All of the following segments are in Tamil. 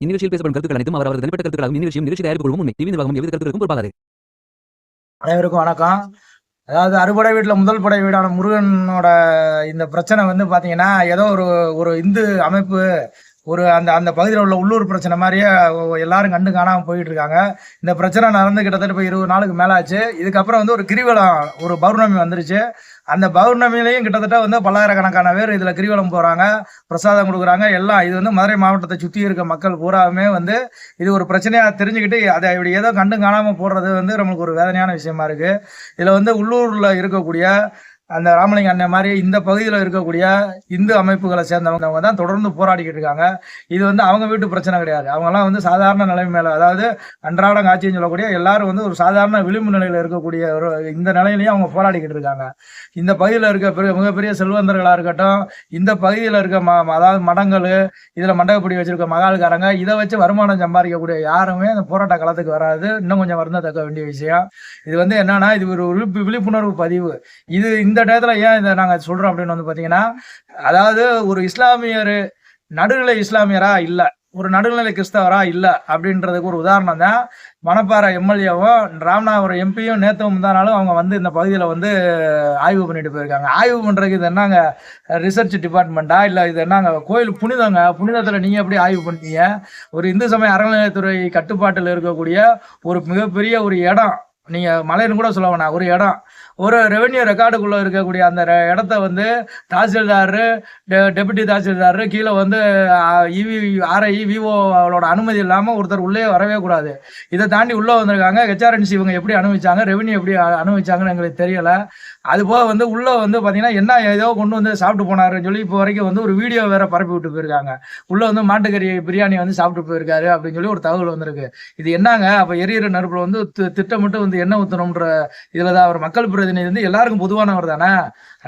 இந்நிகழ்ச்சியில் பேசப்படும் கருத்துக்கள் அனைத்தும் அவரது தனிப்பட்ட கருத்துக்களாகும். இந்நிகழ்ச்சியும் நிகழ்ச்சி தயாரிப்பு குழுவும் உண்மை டிவி நிர்வாகம் எவ்வித கருத்துக்களுக்கும் பொறுப்பாகாது. அனைவருக்கும் வணக்கம். அதாவது அறுபடை வீட்டில் முதல் படை வீடான முருகனோட இந்த பிரச்சனை வந்து பார்த்தீங்கன்னா ஏதோ ஒரு ஒரு இந்து அமைப்பு ஒரு அந்த அந்த பகுதியில் உள்ள உள்ளூர் பிரச்சனை மாதிரியே எல்லாரும் கண்டு காணாமல் போயிட்டு இருக்காங்க. இந்த பிரச்சனை நடந்து கிட்டத்தட்ட இப்போ 20 நாளுக்கு மேலே ஆச்சு. இதுக்கப்புறம் வந்து ஒரு கிரிவலம் ஒரு பௌர்ணமி வந்துருச்சு. அந்த பௌர்ணமிலையும் கிட்டத்தட்ட வந்து பல்லாயிரக்கணக்கான பேர் இதில் கிரிவலம் போகிறாங்க, பிரசாதம் கொடுக்குறாங்க. எல்லாம் இது வந்து மதுரை மாவட்டத்தை சுற்றி இருக்க மக்கள் பூராவுமே வந்து இது ஒரு பிரச்சனையாக தெரிஞ்சுக்கிட்டு அதை இப்படி ஏதோ கண்டு காணாமல் போடுறது வந்து நம்மளுக்கு ஒரு வேதனையான விஷயமா இருக்குது. இதில் வந்து உள்ளூரில் இருக்கக்கூடிய அந்த ராமலிங்க அண்ணன் மாதிரி இந்த பகுதியில் இருக்கக்கூடிய இந்து அமைப்புகளை சேர்ந்தவங்க தான் தொடர்ந்து போராடிக்கிட்டு இருக்காங்க. இது வந்து அவங்க வீட்டு பிரச்சனை கிடையாது. அவங்கெல்லாம் வந்து சாதாரண நிலைமை மேலே, அதாவது அன்றாட காட்சின்னு சொல்லக்கூடிய எல்லாரும் வந்து ஒரு சாதாரண விளிம்பு நிலையில் இருக்கக்கூடிய ஒரு இந்த நிலையிலையும் அவங்க போராடிக்கிட்டு இருக்காங்க. இந்த பகுதியில் இருக்க மிகப்பெரிய செல்வந்தர்களாக இருக்கட்டும், இந்த பகுதியில் இருக்க அதாவது மடங்கள், இதில் மண்டகப்படி வச்சிருக்க மகால்காரங்க, இதை வச்சு வருமானம் சம்பாதிக்கக்கூடிய யாருமே அந்த போராட்ட களத்துக்கு வராது. இன்னும் கொஞ்சம் வருந்தத்தக்க வேண்டிய விஷயம். இது வந்து என்னன்னா, இது ஒரு விழிப்புணர்வு பதிவு. இது இந்த டயத்தில் ஏன் இதை நாங்கள் சொல்கிறோம் அப்படின்னு வந்து பார்த்தீங்கன்னா, அதாவது ஒரு இஸ்லாமியர் நடுநிலை இஸ்லாமியரா இல்லை, ஒரு நடுநிலை கிறிஸ்தவரா இல்லை அப்படின்றதுக்கு ஒரு உதாரணம் தான் மணப்பாறை எம்எல்ஏவும் ராமநாதபுரம் எம்பியும் நேற்று முந்தானாலும் அவங்க வந்து இந்த பகுதியில் வந்து ஆய்வு பண்ணிட்டு போயிருக்காங்க. ஆய்வு பண்ணுறதுக்கு இது என்னங்க ரிசர்ச் டிபார்ட்மெண்ட்டா, இல்லை இது என்னங்க கோயில் புனிதத்தில் நீங்கள் எப்படி ஆய்வு பண்ணீங்க? ஒரு இந்து சமய அறநிலையத்துறை கட்டுப்பாட்டில் இருக்கக்கூடிய ஒரு மிகப்பெரிய ஒரு இடம், நீங்கள் மலைன்னு கூட சொல்ல வேணாம், ஒரு இடம், ஒரு ரெவென்யூ ரெக்கார்டுக்குள்ளே இருக்கக்கூடிய அந்த இடத்த வந்து தாசில்தார், டெபுட்டி தாசில்தார் கீழே வந்து ஆர்ஐ விஓ அவளோட அனுமதி இல்லாமல் ஒருத்தர் உள்ளே வரவே கூடாது. இதை தாண்டி உள்ளே வந்திருக்காங்க. ஹெச்ஆர்என்சி இவங்க எப்படி அனுபவிச்சாங்க, ரெவென்யூ எப்படி அனுபவிச்சாங்கன்னு எங்களுக்கு தெரியலை. அதுபோக வந்து உள்ளே வந்து பார்த்தீங்கன்னா என்ன ஏதோ கொண்டு வந்து சாப்பிட்டு போனாருன்னு சொல்லி இப்போ வரைக்கும் வந்து ஒரு வீடியோ வேற பரப்பி விட்டு போயிருக்காங்க. உள்ளே வந்து மாட்டுக்கறி பிரியாணி வந்து சாப்பிட்டு போயிருக்காரு அப்படின்னு சொல்லி ஒரு தகவல் வந்திருக்கு. இது என்னங்க, அப்போ எரியிற நெருப்பில் வந்து திட்டமிட்டு வந்து எண்ணெய் ஊற்றணுன்ற இதில் தான் அவர் மக்கள் பிரதிநிதி வந்து எல்லாருக்கும் பொதுவானவர் தானே.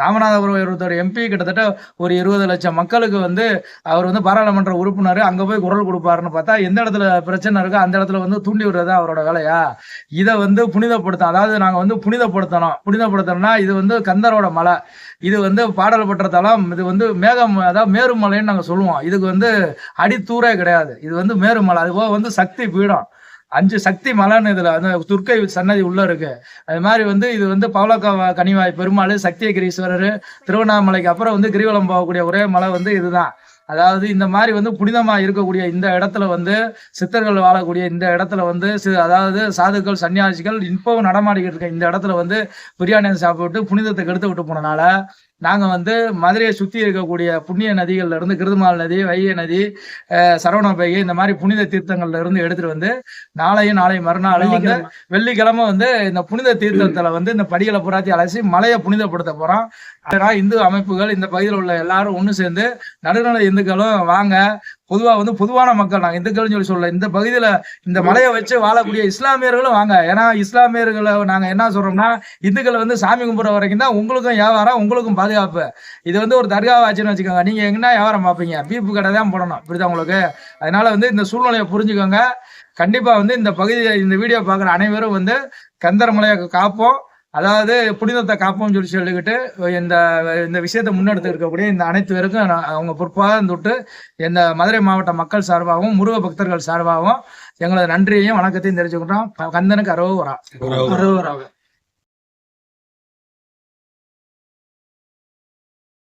ராமநாதபுரம் ஒருத்தர் எம்பி கிட்டத்தட்ட ஒரு 20 லட்சம் மக்களுக்கு வந்து அவர் வந்து பாராளுமன்ற உறுப்பினர், அங்கே போய் குரல் கொடுப்பாருன்னு பார்த்தா எந்த இடத்துல பிரச்சனை இருக்கோ அந்த இடத்துல வந்து தூண்டி விடுறது அவரோட வேலையா? இதை வந்து புனிதப்படுத்தும், அதாவது நாங்கள் வந்து புனிதப்படுத்தணும்னா இது வந்து கந்தரோட மலை, இது வந்து பாடல் பெற்ற தலம், இது வந்து மேகம், அதாவது மேருமலைன்னு நாங்கள் சொல்லுவோம். இதுக்கு வந்து அடித்தூரே கிடையாது, இது வந்து மேருமலை. அதுபோக வந்து சக்தி பீடம், 5 சக்தி மலைன்னு இதில் அந்த துர்க்கை சன்னதி உள்ள இருக்கு. அது மாதிரி வந்து இது வந்து பவளக்க கனிவாய் பெருமாள், சக்தியகிரீஸ்வரர், திருவண்ணாமலைக்கு அப்புறம் வந்து கிரிவலம் போகக்கூடிய ஒரே மலை வந்து இதுதான். அதாவது இந்த மாதிரி வந்து புனிதமாக இருக்கக்கூடிய இந்த இடத்துல வந்து சித்தர்கள் வாழக்கூடிய இந்த இடத்துல வந்து அதாவது சாதுக்கள் சன்னியாசிகள் இப்பவும் நடமாடிக்கிட்டு இருக்க இந்த இடத்துல வந்து பிரியாணி சாப்பிட்டு புனிதத்தை கெடுத்து விட்டு போனனால நாங்கள் வந்து மதுரையை சுற்றி இருக்கக்கூடிய புண்ணிய நதிகள்ல இருந்து கிருதுமால் நதி, வைகை நதி, சரவண வைகை, இந்த மாதிரி புனித தீர்த்தங்கள்ல இருந்து எடுத்துட்டு வந்து நாளை மறுநாளும் வந்து வெள்ளிக்கிழமை வந்து இந்த புனித தீர்த்தத்துல வந்து இந்த படிகளை புறாத்தி அலசி மலையை புனிதப்படுத்த போறோம். இந்து அமைப்புகள் இந்த பகுதியில் உள்ள எல்லாரும் ஒன்று சேர்ந்து நடுநிலை இந்துக்களும் வாங்க, பொதுவாக வந்து பொதுவான மக்கள், நாங்கள் இந்துக்கள்னு சொல்லி சொல்ல, இந்த பகுதியில் இந்த மலையை வச்சு வாழக்கூடிய இஸ்லாமியர்களும் வாங்க. ஏன்னா இஸ்லாமியர்களை நாங்கள் என்ன சொல்றோம்னா, இந்துக்களை வந்து சாமி கும்பிட்ற வரைக்கும் தான் உங்களுக்கும் வியாபாரம், உங்களுக்கும் பாதுகாப்பு. இது வந்து ஒரு தர்காவை ஆச்சுன்னு வச்சுக்கோங்க, நீங்கள் எங்கன்னா வியாபாரம் பார்ப்பீங்க, பீப்பு கடை தான் போடணும், இப்படிதான் உங்களுக்கு. அதனால வந்து இந்த சூழ்நிலையை புரிஞ்சுக்கோங்க. கண்டிப்பாக வந்து இந்த பகுதியில் இந்த வீடியோ பார்க்குற அனைவரும் வந்து கந்தர் மலையை காப்போம், அதாவது புனிதத்தை காப்போம்னு சொல்லிக்கிட்டு இந்த இந்த விஷயத்தை முன்னெடுத்து இருக்கக்கூடிய இந்த அனைத்து பேருக்கும் அவங்க பொறுப்பாக தொட்டு இந்த மதுரை மாவட்ட மக்கள் சார்பாகவும் முருக பக்தர்கள் சார்பாகவும் எங்களது நன்றியையும் வணக்கத்தையும் தெரிஞ்சுக்கிட்டோம். கந்தனுக்கு அரோகரா.